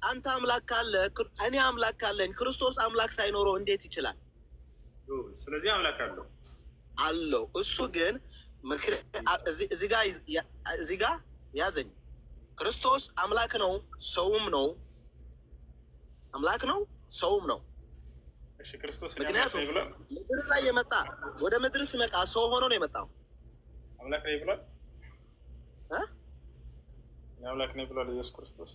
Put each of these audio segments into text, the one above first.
አንተ አምላክ ካለ እኔ አምላክ ካለኝ ክርስቶስ አምላክ ሳይኖረው እንዴት ይችላል? ስለዚህ አምላክ አለው። እሱ ግን እዚህ ጋር ያዘኝ። ክርስቶስ አምላክ ነው፣ ሰውም ነው። አምላክ ነው፣ ሰውም ነው። ምክንያቱም ምድር ላይ የመጣ ወደ ምድር ሲመጣ ሰው ሆኖ ነው የመጣው። አምላክ ነው ብሏል። አምላክ ነው ብሏል። ኢየሱስ ክርስቶስ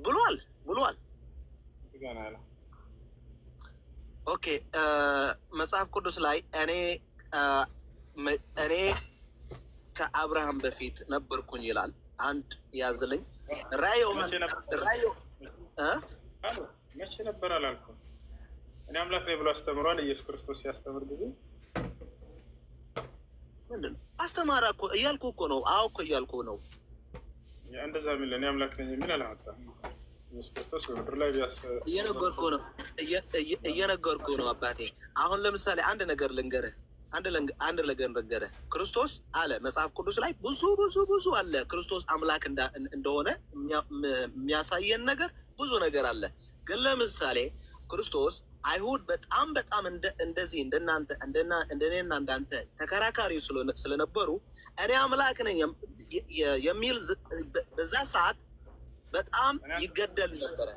ብሏል። ኦኬ መጽሐፍ ቅዱስ ላይ እኔ ከአብርሃም በፊት ነበርኩኝ ይላል። አንድ ያዝልኝ። መቼ ነበር አላልኩም። እኔ አምላክ ነኝ ብሎ አስተምሯል። ኢየሱስ ክርስቶስ ሲያስተምር ጊዜ ምንድን ነው አስተማራ እኮ እያልኩ እኮ ነው። አዎ እኮ እያልኩ ነው። እንደዛ የሚል እኔ አምላክ ነኝ የሚል አላመጣም። ኢየሱስ ክርስቶስ በምድር ላይ እየነገርኩ ነው አባቴ። አሁን ለምሳሌ አንድ ነገር ልንገርህ። ክርስቶስ አለ መጽሐፍ ቅዱስ ላይ ብዙ አለ። ክርስቶስ አምላክ እንደሆነ የሚያሳየን ነገር ብዙ ነገር አለ። ግን ለምሳሌ ክርስቶስ አይሁድ በጣም እንደዚህ እንደኔና እንዳንተ ተከራካሪ ስለነበሩ እኔ አምላክ ነኝ የሚል በዛ ሰዓት በጣም ይገደል ነበረ።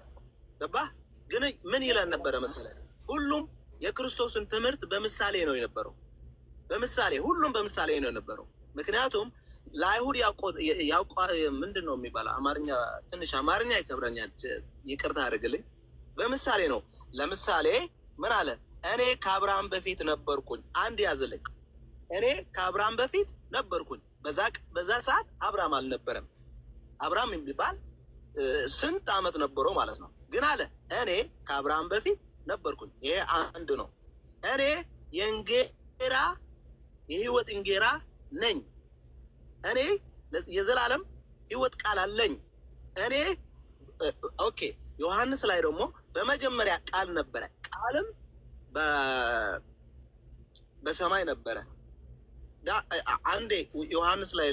ገባህ? ግን ምን ይለን ነበረ መሰለህ? ሁሉም የክርስቶስን ትምህርት በምሳሌ ነው የነበረው። ሁሉም በምሳሌ ነው የነበረው። ምክንያቱም ለአይሁድ ምንድን ነው የሚባለው? ትንሽ አማርኛ ይከብረኛል፣ ይቅርታ አድርግልኝ። በምሳሌ ነው። ለምሳሌ ምን አለ? እኔ ከአብርሃም በፊት ነበርኩኝ። አንድ ያዝልኝ። እኔ ከአብርሃም በፊት ነበርኩኝ። በዛ ሰዓት አብርሃም አልነበረም። አብርሃም የሚባል ስንት ዓመት ነበረው ማለት ነው። ግን አለ እኔ ከአብርሃም በፊት ነበርኩኝ። ይሄ አንድ ነው። እኔ የህይወት እንጀራ ነኝ። እኔ የዘላለም ህይወት ቃል አለኝ። ኦኬ ዮሐንስ ላይ ደግሞ በመጀመሪያ ቃል ነበረ፣ ቃልም በሰማይ ነበረ። አንዴ ዮሐንስ ላይ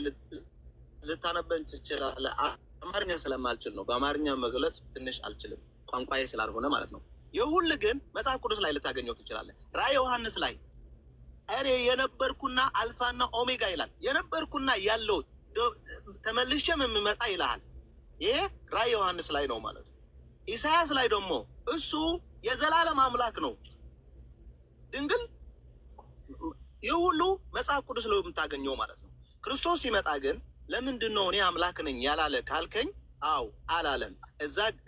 ልታነበን ትችላለህ። አማርኛ ስለማልችል ነው፣ በአማርኛ መግለጽ ትንሽ አልችልም፣ ቋንቋዬ ስላልሆነ ማለት ነው። የሁል ግን መጽሐፍ ቅዱስ ላይ ልታገኘው ትችላለህ። ራዕይ ዮሐንስ ላይ እኔ የነበርኩና አልፋና ኦሜጋ ይላል። የነበርኩና ያለው ተመልሼም የምመጣ ይልሃል። ይሄ ራዕይ ዮሐንስ ላይ ነው ማለት ነው። ኢሳያስ ላይ ደግሞ እሱ የዘላለም አምላክ ነው ድንግል። ይህ ሁሉ መጽሐፍ ቅዱስ ላይ የምታገኘው ማለት ነው። ክርስቶስ ሲመጣ ግን ለምንድን ነው እኔ አምላክ ነኝ ያላለ ካልከኝ፣ አው አላለም።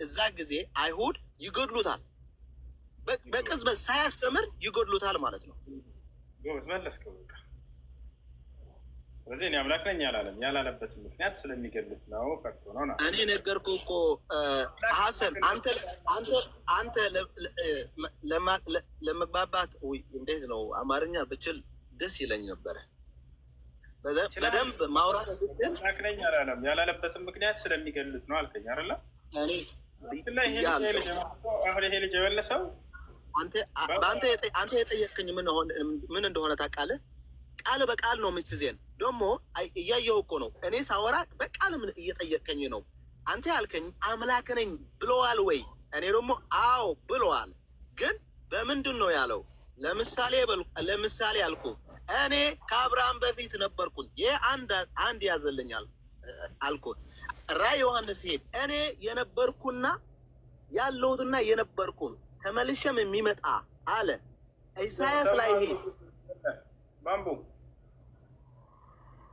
እዛ ጊዜ አይሁድ ይገድሉታል፣ በቅጽበት ሳያስተምር ይገድሉታል ማለት ነው። መለስከው። ስለዚህ እኔ አምላክ ነኝ ያላለበትን ምክንያት ስለሚገድሉት ነው። ፈርቶ ነው። እኔ ነገርኩህ እኮ ሀሰን። አንተ ለመግባባት እንዴት ነው አማርኛ ብችል ደስ ይለኝ ነበረ። በደንብ ማውራት አምላክ ነኝ ያላለበትን ምክንያት ስለሚገድሉት ነው አልከኝ አይደለ? ይሄ ልጅ የመለሰው አንተ የጠየቅኝ ምን እንደሆነ ታውቃለህ? ቃል በቃል ነው የምትዜን። ደግሞ እያየው እኮ ነው እኔ ሳወራ በቃል ምን እየጠየቀኝ ነው። አንተ ያልከኝ አምላክ ነኝ ብለዋል ወይ? እኔ ደግሞ አዎ ብለዋል። ግን በምንድን ነው ያለው? ለምሳሌ ያልኩ እኔ ከአብርሃም በፊት ነበርኩኝ። ይህ አንድ ያዘልኛል አልኩ። ራዕይ ዮሐንስ ሄድ እኔ የነበርኩና ያለሁትና የነበርኩን ተመልሼም የሚመጣ አለ። ኢሳያስ ላይ ሄድ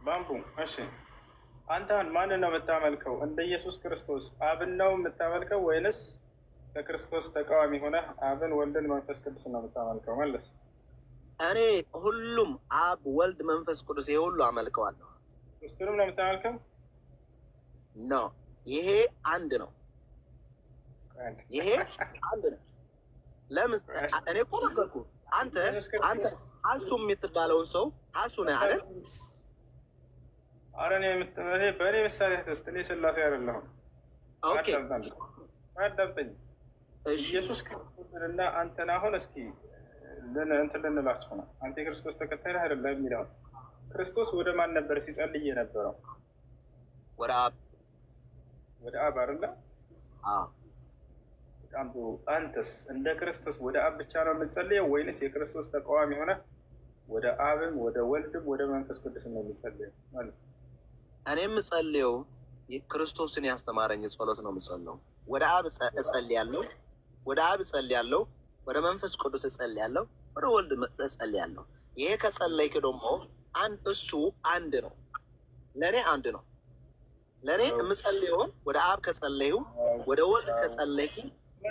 ባምቡ። እሺ አንተ ማንን ነው የምታመልከው? እንደ ኢየሱስ ክርስቶስ አብን ነው የምታመልከው ወይንስ ከክርስቶስ ተቃዋሚ ሆነ አብን፣ ወልድን፣ መንፈስ ቅዱስ ነው የምታመልከው? መለስ። እኔ ሁሉም አብ፣ ወልድ፣ መንፈስ ቅዱስ ይሄ ሁሉ አመልከዋለሁ። ሶስቱንም ነው የምታመልከው? ኖ ይሄ አንድ ነው። ይሄ አንድ ነው። ለምን? እኔ እኮ ነገርኩህ። አንተ ሀሱ የምትባለውን ሰው ሀሱ ነህ አይደል? ኧረ በእኔ ምሳሌ ተስጥ እኔ ስላሴ አይደለሁም። ኦኬ አዳምጠኝ። ኢየሱስ ክርስቶስንና አንተን አሁን እስኪ እንትን ልንላችሁ ነው። አንተ የክርስቶስ ተከታይ ነህ አይደለም የሚለው ክርስቶስ ወደ ማን ነበር ሲጸልይ የነበረው? ወደ አብ አይደለ? በጣም አንተስ እንደ ክርስቶስ ወደ አብ ብቻ ነው የምትጸልየው ወይንስ የክርስቶስ ተቃዋሚ ሆነ ወደ አብም ወደ ወልድም ወደ መንፈስ ቅዱስ ነው የምትጸልየው ማለት ነው? እኔ የምጸልየው ክርስቶስን ያስተማረኝ ጸሎት ነው የምጸልየው። ወደ አብ እጸልያለሁ፣ ወደ አብ እጸልያለሁ፣ ወደ መንፈስ ቅዱስ እጸልያለሁ፣ ወደ ወልድ እጸልያለሁ። ይሄ ከጸለይክ ደግሞ እሱ አንድ ነው፣ ለእኔ አንድ ነው። ለእኔ የምጸልየውን ወደ አብ ከጸለይሁ፣ ወደ ወልድ ከጸለይሁ፣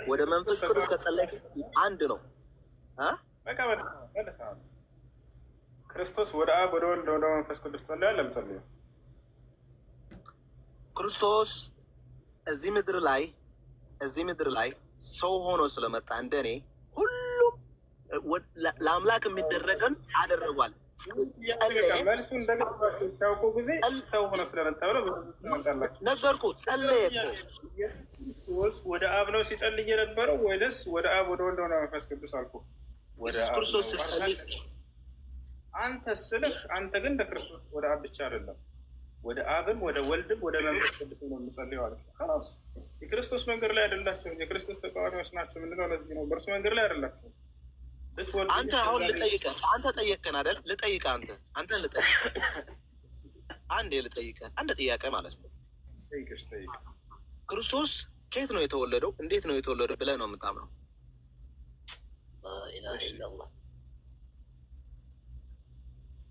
ወደ መንፈስ ቅዱስ ከጸለይሁ አንድ ነው። በቃ ክርስቶስ ወደ አብ ወደ ወልድ ወደ መንፈስ ቅዱስ ጸልያል። ለምጸልየው ክርስቶስ እዚህ ምድር ላይ ሰው ሆኖ ስለመጣ እንደኔ ሁሉም ለአምላክ የሚደረገን አደረጓል። መልሱ እንደገባችሁ ሲያውቁ ጊዜ ሰው ሆኖ ስለመጣ ብለው ነገርኩ። ጸለየ። ክርስቶስ ወደ አብ ነው ሲጸልይ የነበረው ወይስ ወደ አብ ወደ ወልድ ወደ መንፈስ ቅዱስ አልኩ? ኢየሱስ ክርስቶስ ሲጸልይ አንተ ስልህ አንተ ግን ለክርስቶስ ወደ አብ ብቻ አይደለም ወደ አብም ወደ ወልድም ወደ መንፈስ ቅዱስ ነው የምጸልየው አለ። خلاص የክርስቶስ መንገድ ላይ አይደላችሁም፣ የክርስቶስ ተቃዋሚዎች ናቸው የምንለው ለዚህ ነው። በእርሱ መንገድ ላይ አይደላችሁም። አንተ አሁን ልጠይቀህ፣ አንተ ጠየቅከን አይደል? ልጠይቀህ አንተን ልጠይቀህ፣ አንድ ጥያቄ ማለት ነው። ክርስቶስ ከየት ነው የተወለደው? እንዴት ነው የተወለደው ብለህ ነው የምታምነው?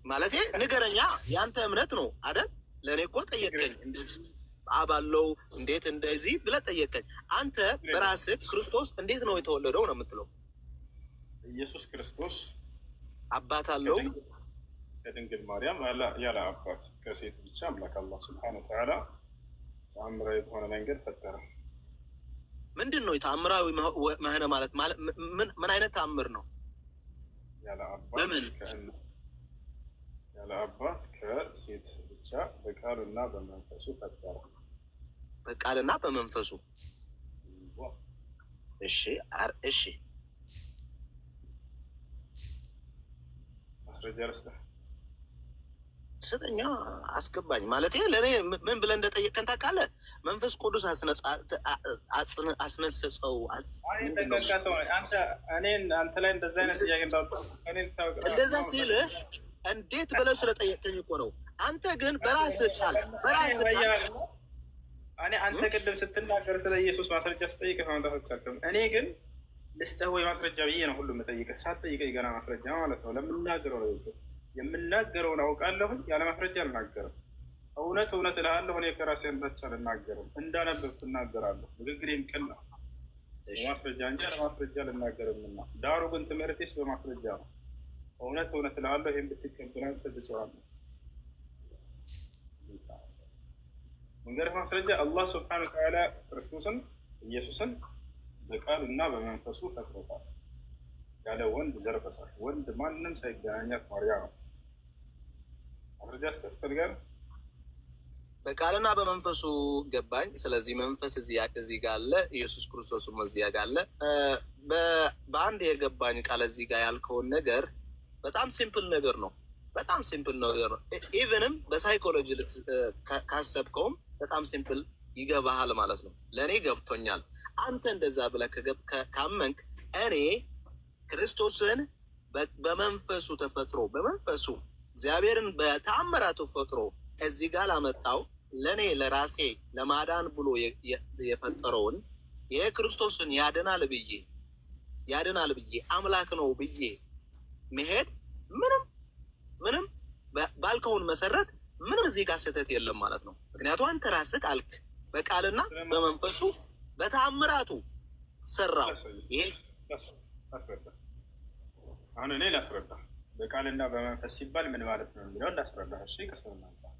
ማለቴ ንገረኛ፣ የአንተ እምነት ነው አይደል? ለእኔ እኮ ጠየቀኝ፣ እንደዚህ አብ አለው እንዴት እንደዚህ ብለህ ጠየቀኝ። አንተ በራስህ ክርስቶስ እንዴት ነው የተወለደው ነው የምትለው? ኢየሱስ ክርስቶስ አባት አለው ከድንግል ማርያም ያለ አባት ከሴት ብቻ አምላክ አላህ ሱብሓነሁ ወተዓላ ተአምራዊ በሆነ መንገድ ፈጠረ። ምንድን ነው ተአምራዊ መሆነ ማለት? ምን አይነት ተአምር ነው? ያለ አባት ከሴት ብቻ በቃሉና በመንፈሱ ፈጠረ። በቃልና በመንፈሱ። እሺ ማስረጃ ልስጥህ? ስጠኛ፣ አስገባኝ። ማለት ለእኔ ምን ብለህ እንደጠየቀን ታውቃለህ? መንፈስ ቅዱስ አስነሰጸው። አንተ ላይ እንደዛ አይነት ጥያቄ እንደዛ ሲል እንዴት ብለህ ስለጠየቀኝ እኮ ነው። አንተ ግን በራስህ ቃል አንተ ቅድም ስትናገር ስለ ኢየሱስ ማስረጃ ስጠይቅህ ማምጣት አልቻልክም። እኔ ግን ልስጥህ ወይ ማስረጃ ብዬ ነው ሁሉም የምጠይቅህ። ሳትጠይቀኝ ገና ማስረጃ ማለት ነው። ለምናገረው ነው የምናገረውን አውቃለሁኝ፣ ያለ ማስረጃ አልናገርም። እውነት እልሃለሁ፣ እኔ ከራሴ አንዳች አልናገርም። እንዳነበብኩ እናገራለሁ። ንግግሬም ቅን ነው፣ በማስረጃ እንጂ ያለ ማስረጃ አልናገርምና። ዳሩ ግን ትምህርቴስ በማስረጃ ነው። እውነት እልሃለሁ፣ ይህን ብትቀበል ትብጽዋለህ። መንገድህ ማስረጃ አላህ ሱብሓነሁ ወተዓላ ክርስቶስን ኢየሱስን በቃሉና በመንፈሱ ፈጥሮታል። ያለ ወንድ ዘር ፈሳሽ ወንድ ማንም ሳይገናኛት ማርያም ነው። ማስረጃ ስጠት ፈልጋለህ? በቃልና በመንፈሱ ገባኝ። ስለዚህ መንፈስ እዚህ ጋር አለ፣ ኢየሱስ ክርስቶስም እዚህ ጋር አለ። በአንድ የገባኝ ቃል እዚህ ጋር ያልከውን ነገር በጣም ሲምፕል ነገር ነው። በጣም ሲምፕል ነገር ነው። ኢቨንም በሳይኮሎጂ ካሰብከውም በጣም ሲምፕል ይገባሃል ማለት ነው። ለእኔ ገብቶኛል። አንተ እንደዛ ብለህ ካመንክ እኔ ክርስቶስን በመንፈሱ ተፈጥሮ በመንፈሱ እግዚአብሔርን በተአምራቱ ፈጥሮ እዚህ ጋር ላመጣው ለእኔ ለራሴ ለማዳን ብሎ የፈጠረውን የክርስቶስን ያድናል ብዬ አምላክ ነው ብዬ መሄድ ምንም ባልከውን መሰረት ምንም እዚህ ጋር ስህተት የለም ማለት ነው። ምክንያቱም አንተ ራስህ ቃልክ በቃልና በመንፈሱ በተአምራቱ ሰራው። ይሄ አሁን እኔ ላስረዳ። በቃልና በመንፈስ ሲባል ምን ማለት ነው የሚለውን ላስረዳ። እሺ፣ ከሰው አንጻር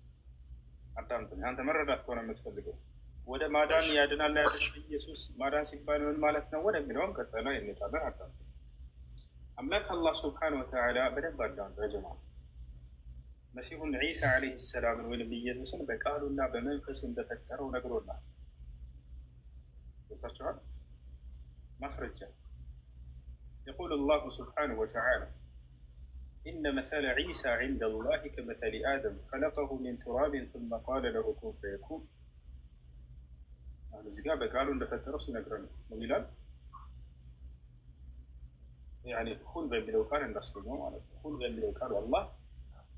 አዳምጠኝ። አንተ መረዳት ከሆነ የምትፈልገው ወደ ማዳን ያድናል ኢየሱስ ማዳን ሲባል ምን ማለት ነው ወደሚለውም ቀጥታ እንሄዳለን። አዳምጠኝ። አምላክ አላህ ሱብሓነሁ ወተዓላ በደንብ አዳምጥ ረጅማ መሲሁን ዒሳ ዓለይሂ ሰላምን ወይም ኢየሱስን በቃሉና በመንፈሱ እንደፈጠረው ነግሮናል። ቦታቸዋል ማስረጃ يقول الله سبحانه وتعالى إن مثل عيسى عند الله كمثل آدم خلقه من تراب ثم قال له كن فيكون እዚህ ጋር በቃሉ እንደፈጠረው ሲነግረን ምን ይላል? ያኔ ሁን በሚለው ቃል እንዳስገኘው ማለት ነው። ሁን በሚለው ቃል አላህ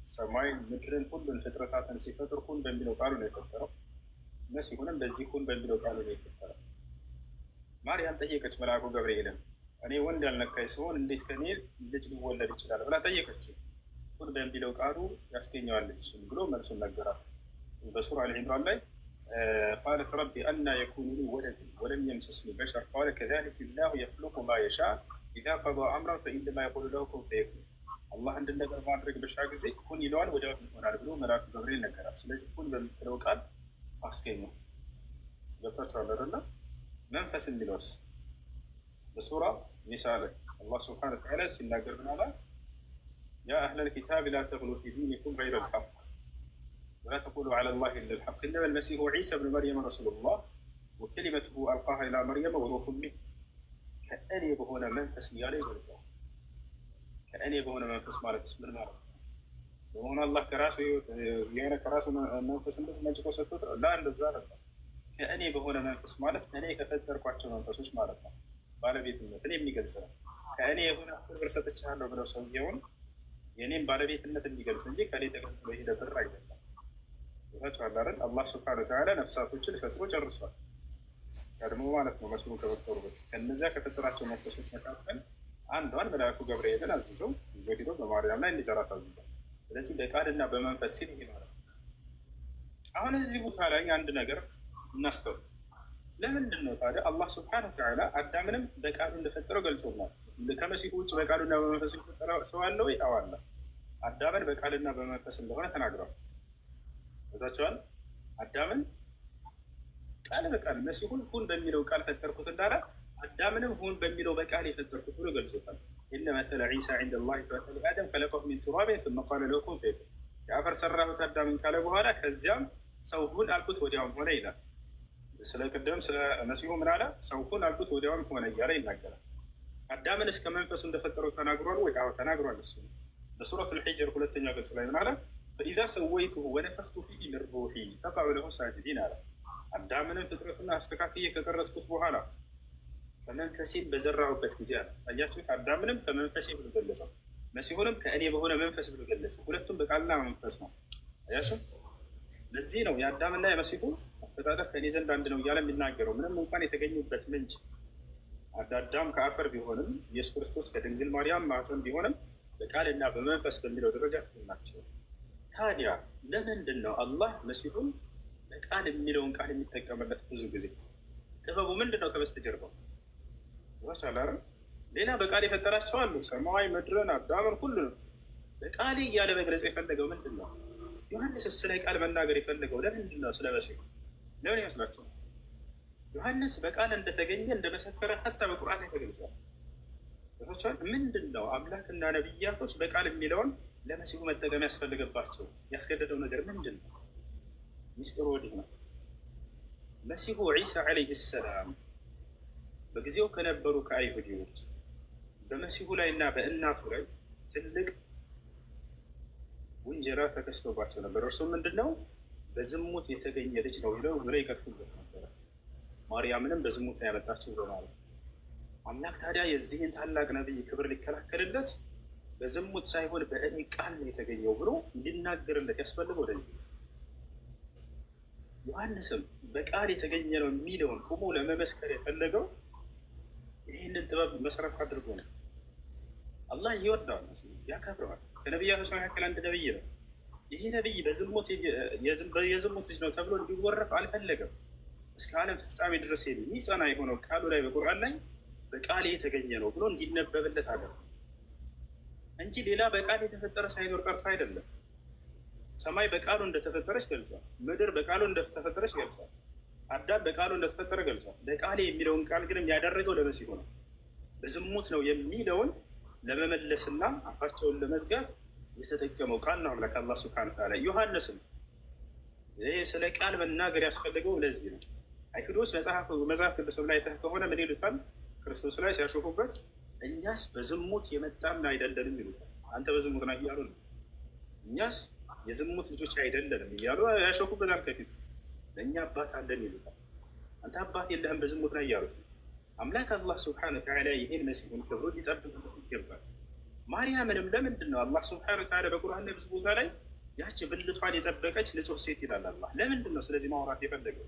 ሰማይን፣ ምድርን፣ ሁሉን ፍጥረታትን ሲፈጥር ሁን በሚለው ቃሉ ነው የፈጠረው። መሲሁንም በዚህ ሁን በሚለው ቃሉ ነው የፈጠረው። ማርያም ጠየቀች መልአኩ ገብርኤልን እኔ ወንድ ያልነካኝ ሲሆን እንዴት ከኔ ልጅ ሊወለድ ይችላል ብላ ጠየቀችው። ሁን በሚለው ቃሉ ያስገኘዋል ልጅ ብሎ መልሱን ነገራት። በሱራ አልዒምራን ላይ ቃለት ረቢ አና የኩኑ ሊ ወለድ ወለም የምሰስኒ በሸር ቃለ ከዛሊከ ላሁ የኽሉቁ ማ የሻ ኢዛ ቀዷ አምረን ፈኢነማ የቁሉ ለሁ ኩን ፈየኩን። አላህ አንድን ነገር ማድረግ በሻ ጊዜ ሁን ይለዋል፣ ወዲያው ይሆናል ብሎ መልአኩ ገብርኤል ነገራት። ስለዚህ ሁን በምትለው ቃል አስገኘው። ገብታችኋል አይደለ? መንፈስ የሚለውስ በሱራ ኒሳ ላይ አላህ ስብሐነሁ ወተዓላ ሲናገር ምን አለ? ያ አህለል ኪታብ ላ ተግሉ ፊ ዲኒኩም ገይረ ልሐቅ ወላ ተቁሉ ዐላ ላሂ ኢላ ልሐቅ ኢነማ ልመሲሑ ዒሳ ብኑ መርየም ረሱሉላህ ወከሊመቱሁ አልቃሃ ኢላ መርየም ወሩሑን ሚንሁ። ከእኔ በሆነ መንፈስ እያለ ይገልጸዋል። ከእኔ በሆነ መንፈስ ማለትስ ምን ማለት ነው? በሆነ አላህ ከራሱ የሆነ ከራሱ መንፈስ እንደዚህ መንጭቆ ሰጥቶት ላ እንደዛ ነበር። ከእኔ በሆነ መንፈስ ማለት እኔ ከፈጠርኳቸው መንፈሶች ማለት ነው። ባለቤትነትን የሚገልጽ ነው። ከእኔ የሆነ ክብር ሰጥቻለሁ ብለው ሰውየውን የእኔም ባለቤትነት የሚገልጽ እንጂ ከኔ ተቀብሎ የሄደ ብር አይደለም። ታችኋል አይደል? አላህ ስብሐነሁ ወተዓላ ነፍሳቶችን ፈጥሮ ጨርሷል ቀድሞ ማለት ነው። መስሉ ከመፍጠሩ በፊት ከነዚያ ከፈጠራቸው መንፈሶች መካከል አንዷን መልአኩ ገብርኤልን አዝዘው ይዘው ሄዶ በማርያም ላይ እንዲዘራት አዝዘው። ስለዚህ በቃልና በመንፈስ ሲል ይሄ ማለት ነው። አሁን እዚህ ቦታ ላይ አንድ ነገር እናስተውል። ለምንድን ነው ታዲያ አላህ ስብሐነሁ ወተዓላ አዳምንም በቃሉ እንደፈጠረው ገልጾናል። ከመሲሁ ውጭ በቃሉና በመንፈስ የፈጠረ ሰው አለ ወይ? አዎ አለ። አዳምን በቃልና በመንፈስ እንደሆነ ተናግረዋል። ታቸዋል አዳምን ቃል በቃል መሲሁን ሁን በሚለው ቃል ፈጠርኩት እንዳለ አዳምንም ሁን በሚለው በቃል የፈጠርኩት ብሎ ገልጾታል። ኢነ መሰለ ዒሳ ዒንደ ላሂ ከመሰሊ አደም ኸለቀሁ ሚን ቱራቢን ሱመ ቃለ ለሁ ኩን ፈየኩን። የአፈር ሰራሁት አዳምን ካለ በኋላ ከዚያም ሰው ሁን አልኩት ወዲያውም ሆነ ይላል። ስለ ቅድም ስለ መሲሁ ምን አለ? ሰው ሁን አልኩት ወዲያውም ሆነ እያለ ይናገራል። አዳምን እስከ መንፈሱ እንደፈጠረው ተናግሯል ወይ? አዎ ተናግሯል። እሱ በሱረቱል ሒጅር ሁለተኛው ገጽ ላይ ምን አለ? ፈኢዛ ሰወይቱሁ ወነፈኽቱ ፊሂ ሚን ሩሒ ፈቀዑ ለሁ ሳጅዲን አለ። አዳምንም ፍጥረቱን አስተካክዬ ከቀረጽኩት በኋላ ከመንፈሴን በዘራሁበት ጊዜ አለ። አያችሁት? አዳምንም ከመንፈሴ ብሎ ገለጸው፣ መሲሁንም ከእኔ በሆነ መንፈስ ብሎ ገለጸው። ሁለቱም በቃልና መንፈስ ነው። አያችሁ? ለዚህ ነው የአዳምና የመሲሁ አፈጣጠር ከእኔ ዘንድ አንድ ነው እያለ የሚናገረው። ምንም እንኳን የተገኙበት ምንጭ አዳም ከአፈር ቢሆንም ኢየሱስ ክርስቶስ ከድንግል ማርያም ማህፀን ቢሆንም በቃልና በመንፈስ በሚለው ደረጃ ናቸው። ታዲያ ለምንድን ነው አላህ መሲሁን በቃል የሚለውን ቃል የሚጠቀምበት? ብዙ ጊዜ ጥበቡ ምንድን ነው? ከበስተጀርባው ቻላረ ሌላ በቃል የፈጠራቸው አሉ። ሰማይ ምድርን፣ አዳምን፣ ሁሉንም በቃል እያለ መግለጽ የፈለገው ምንድን ነው? ዮሐንስ ስለ ቃል መናገር የፈለገው ለምንድን ነው? ስለ መሲሁ ለምን ይመስላችኋል? ዮሐንስ በቃል እንደተገኘ እንደመሰከረ ሀታ በቁርአን ላይ ተገልጿል። ምንድን ነው አምላክና ነቢያቶች በቃል የሚለውን ለመሲሁ መጠቀም ያስፈልገባቸው ያስገደደው ነገር ምንድን ነው? ሚስጥሩ ወዲህ ነው። መሲሁ ዒሳ ዓለይሂ ሰላም በጊዜው ከነበሩ ከአይሁዲዎች በመሲሁ ላይ እና በእናቱ ላይ ትልቅ ውንጀላ ተከስቶባቸው ነበር። እርሱም ምንድን ነው? በዝሙት የተገኘ ልጅ ነው ብለው ይቀጥፉበት ነበረ። ማርያምንም በዝሙት ነው ያመጣችው በማለት አምላክ ታዲያ የዚህን ታላቅ ነቢይ ክብር ሊከላከልለት በዝሙት ሳይሆን በእኔ ቃል ነው የተገኘው ብሎ እንዲናገርለት ያስፈልገው ወደዚህ። ዮሐንስም በቃል የተገኘ ነው የሚለውን ቁሞ ለመመስከር የፈለገው ይህንን ጥበብ መሰረት አድርጎ ነው። አላህ ይወደዋል፣ ያከብረዋል። ከነቢያቶች መካከል አንድ ነቢይ ነው። ይህ ነቢይ በዝሙት የዝሙት ልጅ ነው ተብሎ እንዲወረፍ አልፈለገም። እስከ ዓለም ፍጻሜ ድረስ የሚጸና የሆነው ቃሉ ላይ በቁርአን ላይ በቃል የተገኘ ነው ብሎ እንዲነበብለት አደረገ እንጂ ሌላ በቃል የተፈጠረ ሳይኖር ቀርቶ አይደለም። ሰማይ በቃሉ እንደተፈጠረች ገልጿል። ምድር በቃሉ እንደተፈጠረች ገልጿል። አዳም በቃሉ እንደተፈጠረ ገልጿል። በቃሌ የሚለውን ቃል ግን ያደረገው ለመሲሁ ነው። በዝሙት ነው የሚለውን ለመመለስና አፋቸውን ለመዝጋት የተጠቀመው ቃል ነው አምላክ አላህ ሱብሓነሁ ወተዓላ። ዮሐንስም ይህ ስለ ቃል መናገር ያስፈልገው ለዚህ ነው። አይሁዶች መጽሐፍ ቅዱስ ላይ ከሆነ ምን ይሉታል? ክርስቶስ ላይ ሲያሾፉበት እኛስ በዝሙት የመጣን አይደለንም ይሉታል። አንተ በዝሙት ነህ እያሉ ነው። እኛስ የዝሙት ልጆች አይደለንም እያሉ ያሾፉበታል። ከፊት ለእኛ አባት አለን ይሉታል። አንተ አባት የለህም በዝሙት ላይ እያሉት ነው። አምላክ አላህ ስብሐነሁ ወተዓላ ይህን መሲሁን ክብሩ ሊጠብቅበት ይገባል። ማርያምንም ለምንድን ነው አላህ ስብሐነሁ ወተዓላ በቁርአን ላይ ብዙ ቦታ ላይ ያቺ ብልቷን የጠበቀች ንጹሕ ሴት ይላል አላህ። ለምንድን ነው ስለዚህ ማውራት የፈለገው?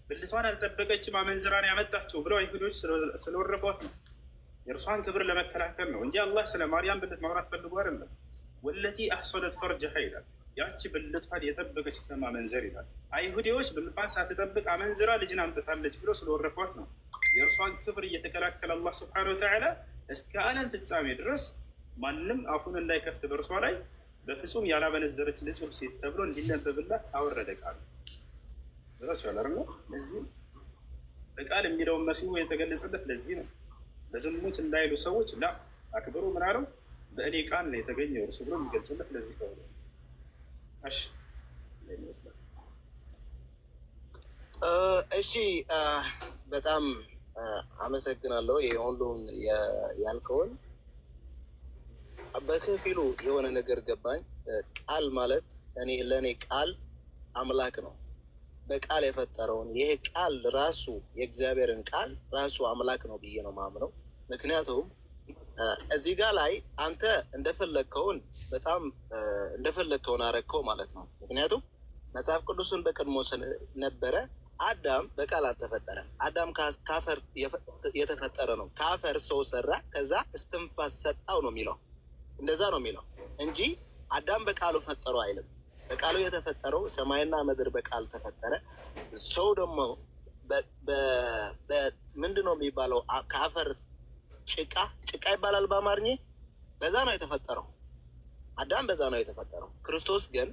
ብልቷን አልጠበቀችም አመንዝራን ያመጣቸው ብለው አይሁዶች ስለወረፏት ነው። የእርሷን ክብር ለመከላከል ነው እንጂ አላህ ስለ ማርያም ብልት ማውራት ፈልጎ አይደለም። ወለቲ አሕሰነት ፈርጀሃ ይላል። ያቺ ብልቷን የጠበቀች ከማመንዘር ይላል። አይሁዲዎች ብልቷን ሳትጠብቅ አመንዝራ ልጅን አምጥታለች ብለው ስለወረፏት ነው። የእርሷን ክብር እየተከላከለ አላህ ስብሐነሁ ወተዓላ እስከ ዓለም ፍጻሜ ድረስ ማንም አፉን እንዳይከፍት በእርሷ ላይ በፍጹም ያላመነዘረች ንጹሕ ሴት ተብሎ እንዲነበብላት አወረደ ቃል በዛቸዋል አለ። ለዚህ በቃል የሚለውን መሲሁ የተገለጸለት ለዚህ ነው። በዝሙት እንዳይሉ ሰዎች ላ አክብሩ ምን አለው በእኔ ቃል ነው የተገኘው እርሱ ብሎ የሚገልጽለት ለዚህ ተብሎ። እሺ ይመስላል። እሺ በጣም አመሰግናለሁ። የሁሉን ያልከውን በከፊሉ የሆነ ነገር ገባኝ። ቃል ማለት ለእኔ ቃል አምላክ ነው። በቃል የፈጠረውን ይሄ ቃል ራሱ የእግዚአብሔርን ቃል ራሱ አምላክ ነው ብዬ ነው ማምነው። ምክንያቱም እዚህ ጋር ላይ አንተ እንደፈለግከውን በጣም እንደፈለግከውን አረግከው ማለት ነው። ምክንያቱም መጽሐፍ ቅዱስን በቀድሞ ነበረ። አዳም በቃል አልተፈጠረም። አዳም ከአፈር የተፈጠረ ነው። ከአፈር ሰው ሰራ፣ ከዛ እስትንፋስ ሰጣው ነው የሚለው። እንደዛ ነው የሚለው እንጂ አዳም በቃሉ ፈጠረው አይልም። በቃሉ የተፈጠረው ሰማይና ምድር በቃል ተፈጠረ። ሰው ደግሞ ምንድን ነው የሚባለው? ከአፈር ጭቃ ይባላል በአማርኛ። በዛ ነው የተፈጠረው። አዳም በዛ ነው የተፈጠረው። ክርስቶስ ግን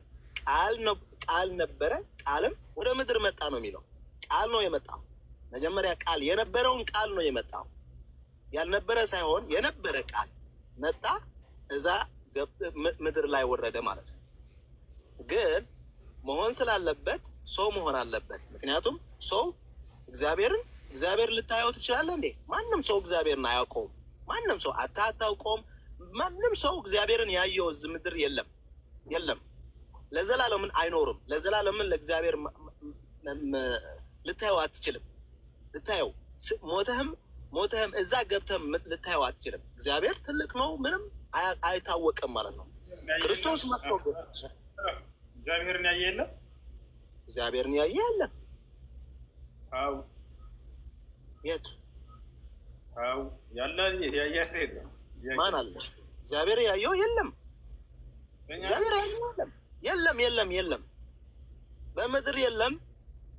ቃል ነበረ፣ ቃልም ወደ ምድር መጣ ነው የሚለው። ቃል ነው የመጣው። መጀመሪያ ቃል የነበረውን ቃል ነው የመጣው። ያልነበረ ሳይሆን የነበረ ቃል መጣ፣ እዛ ምድር ላይ ወረደ ማለት ነው። ግን መሆን ስላለበት ሰው መሆን አለበት። ምክንያቱም ሰው እግዚአብሔር ልታየው ትችላለህ እንዴ? ማንም ሰው እግዚአብሔርን አያውቀውም። ማንም ሰው አታውቀውም። ማንም ሰው እግዚአብሔርን ያየው እዚህ ምድር የለም። ለዘላለምን አይኖርም። ለዘላለምን ለእግዚአብሔር ልታየው አትችልም። ልታየው ሞተህም እዛ ገብተህም ልታየው አትችልም። እግዚአብሔር ትልቅ ነው፣ ምንም አይታወቅም ማለት ነው። ክርስቶስ መጥቶ እግዚአብሔርን ያየ የለም። እግዚአብሔርን ያየ የለም። አው የቱ አው ያለ ያየ የለም። ማን አለ? እግዚአብሔር ያየው የለም። እግዚአብሔር ያየው የለም። በምድር የለም፣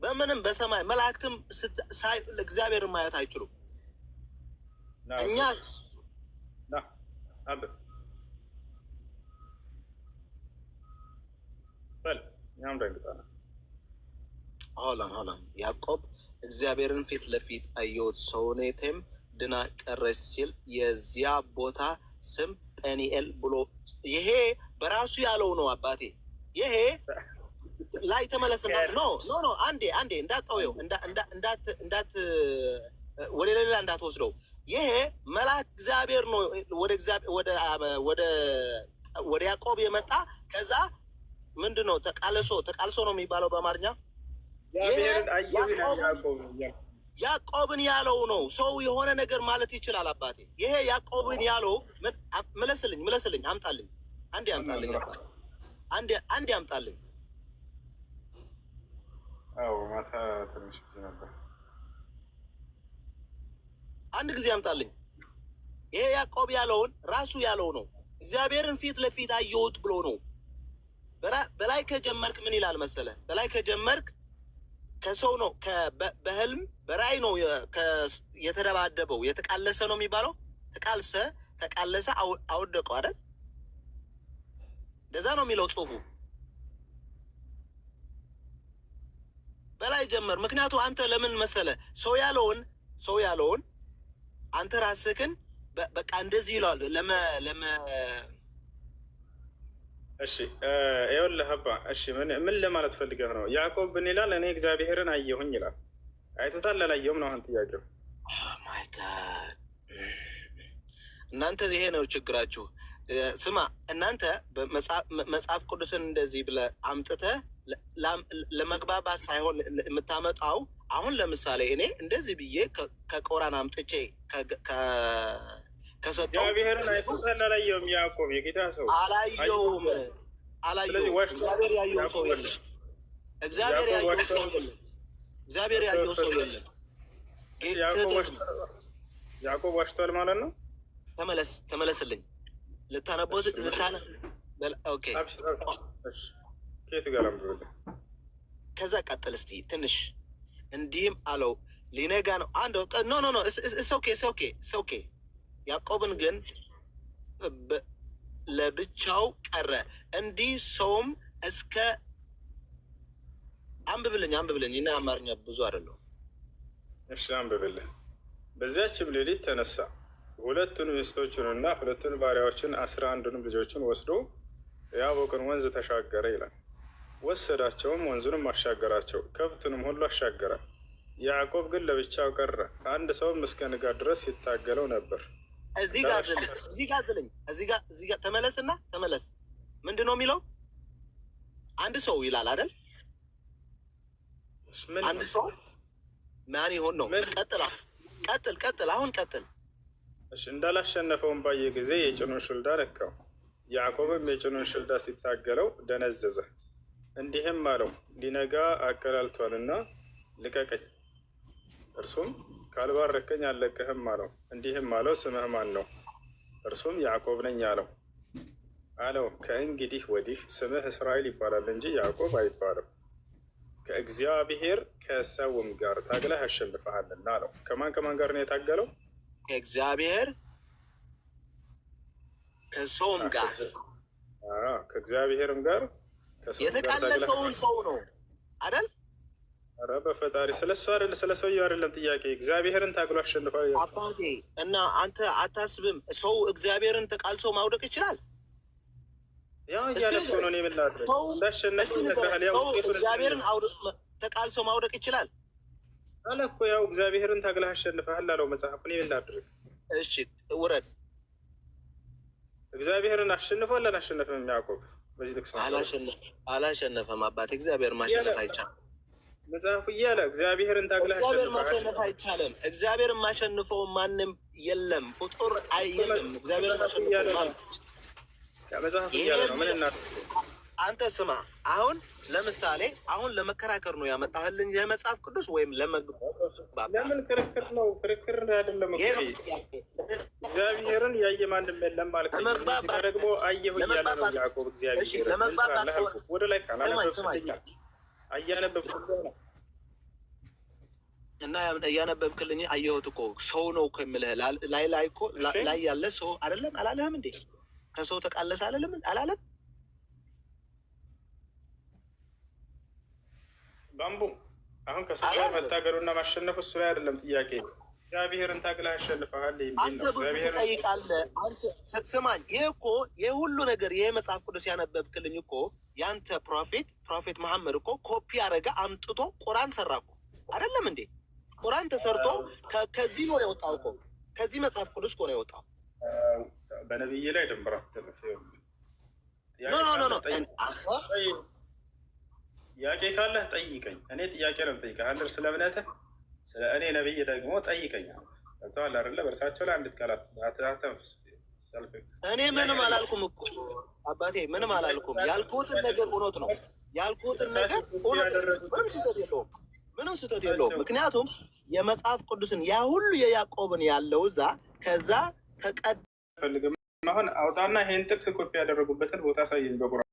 በምንም በሰማይ መላእክትም እግዚአብሔርን ማየት አይችሉም። እኛ ሆላን ያዕቆብ እግዚአብሔርን ፊት ለፊት አየሁት፣ ሰውነቴም ድና ቀረች ሲል የዚያ ቦታ ስም ጴኒኤል ብሎ ይሄ በራሱ ያለው ነው። አባቴ ይሄ ላይ ተመለስና ኖ አንዴ እንዳትጠውየው ወደ ሌላ እንዳትወስደው። ይሄ መልአክ እግዚአብሔር ነው ወደ ያዕቆብ የመጣ ከዛ ምንድን ነው ተቃልሶ ነው የሚባለው በአማርኛ። ያዕቆብን ያለው ነው። ሰው የሆነ ነገር ማለት ይችላል አባቴ። ይሄ ያዕቆብን ያለው ምለስልኝ አምጣልኝ፣ አንዴ አምጣልኝ አባቴ፣ አንዴ አምጣልኝ። አዎ ማታ ትንሽ ብዙ ነበር። አንድ ጊዜ አምጣልኝ። ይሄ ያዕቆብ ያለውን ራሱ ያለው ነው። እግዚአብሔርን ፊት ለፊት አየሁት ብሎ ነው። በላይ ከጀመርክ ምን ይላል መሰለ? በላይ ከጀመርክ ከሰው ነው፣ በህልም በራእይ ነው የተደባደበው። የተቃለሰ ነው የሚባለው። ተቃለሰ አወደቀው አይደል? እንደዛ ነው የሚለው ጽሁፉ። በላይ ጀመር። ምክንያቱ አንተ ለምን መሰለ ሰው ያለውን አንተ ራስህን በቃ እንደዚህ ይላል እሺ ይኸውልህ አባ፣ እሺ ምን ለማለት ፈልገህ ነው? ያዕቆብ ምን ይላል? እኔ እግዚአብሔርን አየሁኝ ይላል። አይቶታል አላየሁም ነው አሁን ጥያቄው። ማይ ጋድ እናንተ ይሄ ነው ችግራችሁ። ስማ እናንተ መጽሐፍ ቅዱስን እንደዚህ ብለህ አምጥተህ ለመግባባት ሳይሆን የምታመጣው አሁን ለምሳሌ እኔ እንደዚህ ብዬ ከቆራን አምጥቼ ከሰጠው እግዚአብሔርን አይተሃል አላየውም? ያዕቆብ የጌታ ሰው አላየውም። እግዚአብሔር ያየው ሰው የለም። እግዚአብሔር ያየው ሰው የለም። እግዚአብሔር ያየው ሰው የለም። ያዕቆብ ዋሽቷል ማለት ነው። ተመለስልኝ። ልታነቦት ኦኬ። ከዛ ቀጥል እስቲ ትንሽ። እንዲህም አለው ሊነጋ ነው። አንድ ኖ ኦኬ። ያዕቆብን ግን ለብቻው ቀረ። እንዲህ ሰውም እስከ አንብብልኝ እና አማርኛ ብዙ አይደለሁ። እሺ አንብብልህ። በዚያችም ሌሊት ተነሳ፣ ሁለቱን ሚስቶቹንና ሁለቱን ባሪያዎችን 11ዱንም ልጆቹን ወስዶ የያቦቅን ወንዝ ተሻገረ ይላል። ወሰዳቸውም፣ ወንዙንም አሻገራቸው፣ ከብቱንም ሁሉ አሻገረ። ያዕቆብ ግን ለብቻው ቀረ። አንድ ሰውም እስከ ንጋት ድረስ ይታገለው ነበር። እዚህ ጋር ተመለስ። ምንድን ነው የሚለው? አንድ ሰው ይላል አይደል? አንድ ሰው ማን ይሆን ነው? ቀጥል። አሁን ቀጥል። እንዳላሸነፈውን ባየ ጊዜ የጭኑን ሽልዳ ነካው። ያዕቆብም የጭኑን ሽልዳ ሲታገለው ደነዘዘ። እንዲህም አለው፣ ሊነጋ አቀላልቷልና ልቀቀኝ። እርሱም ካልባረከኝ አልለቅህም አለው። እንዲህም አለው፣ ስምህ ማን ነው? እርሱም ያዕቆብ ነኝ አለው። ከእንግዲህ ወዲህ ስምህ እስራኤል ይባላል እንጂ ያዕቆብ አይባልም። ከእግዚአብሔር ከሰውም ጋር ታግለህ አሸንፈሃልና አለው። ከማን ጋር ነው የታገለው? ከእግዚአብሔር ከሰውም ጋር። ከእግዚአብሔርም ጋር የተቃለሰውን ሰው ነው አይደል? ኧረ በፈጣሪ ስለሱ አይደለም፣ ስለ ሰውዬው አይደለም ጥያቄ። እግዚአብሔርን ታግሎ አሸንፏል አባቴ። እና አንተ አታስብም ሰው እግዚአብሔርን ተቃልሶ ማውደቅ ይችላል? ያው እያለፈው ነው። እኔ ምን ላድርግ? ሰው እግዚአብሔርን ተቃልሶ ማውደቅ ይችላል አለ እኮ። ያው እግዚአብሔርን ታግለህ አሸንፈሃል አለው መጽሐፉ። እኔ ምን ላድርግ? እሺ ውረድ። እግዚአብሔርን አሸንፏል አላሸነፈም? ያዕቆብ በዚህ ጥቅስ አላሸነፈም አባቴ። እግዚአብሔር ማሸነፍ አይቻልም። መጽሐፉ እያለ እግዚአብሔርን ታግለህ ማሸነፍ አይቻልም። እግዚአብሔርን ማሸንፈው ማንም የለም፣ ፍጡር የለም። እግዚአብሔርን ማሸንፈው መጽሐፉ እያለ ነው። ምን አንተ ስማ። አሁን ለምሳሌ ለመከራከር ነው ያመጣህልኝ ይህ መጽሐፍ ቅዱስ ወይም ለመግባባት? ለምን ክርክር ነው? ክርክር አይደለም። እግዚአብሔርን ያየ ማንም የለም ማለት ነው። ደግሞ አየሁ እያለ ነው ያዕቆብ። እግዚአብሔር ለመግባባት ወደ ላይ እያነበብኩልህ ነው እና እያነበብክልኝ አየሁት እኮ ሰው ነው እኮ የምልህ። ላይ እኮ ላይ ያለ ሰው አይደለም አላለህም እንዴ? ከሰው ተቃለሰ አላለም? ባምቡ አሁን ከሰው ጋር መታገሉና ማሸነፉ እሱ ላይ አይደለም ጥያቄ። እግዚአብሔርን ታግለህ አሸንፈሃል የሚል ነው። እግዚአብሔር ትጠይቃለህ አንተ። ስማኝ፣ ይህ ሁሉ ነገር ይህ መጽሐፍ ቅዱስ ያነበብክልኝ እኮ ያንተ ፕሮፌት መሐመድ እኮ ኮፒ አረገ አምጥቶ ቁራን ሰራ እኮ አይደለም እንዴ? ቁራን ተሰርቶ ከዚህ ነው የወጣው እኮ። ከዚህ መጽሐፍ ቅዱስ እኮ ነው የወጣው። በነብይ ላይ ድንበር አትለፍ። ኖ ጥያቄ ካለህ ጠይቀኝ። እኔ ጥያቄ ነው የምጠይቀህ። አንድ ስለ እምነትህ፣ ስለ እኔ ነብይ ደግሞ ጠይቀኝ። ገብቶሃል አይደለ? በእርሳቸው ላይ አንዲት ቃላት አተንፍስ። እኔ ምንም አላልኩም እኮ አባቴ፣ ምንም አላልኩም። ያልኩትን ነገር እውነት ነው። ያልኩትን ነገር እውነት፣ ምንም ስህተት የለውም። ምክንያቱም የመጽሐፍ ቅዱስን ያ ሁሉ የያዕቆብን ያለው እዛ ከዛ ተቀድ ፈልግም። አሁን አውጣና ይሄን ጥቅስ ኮፒ ያደረጉበትን ቦታ ሳየኝ በቁርአን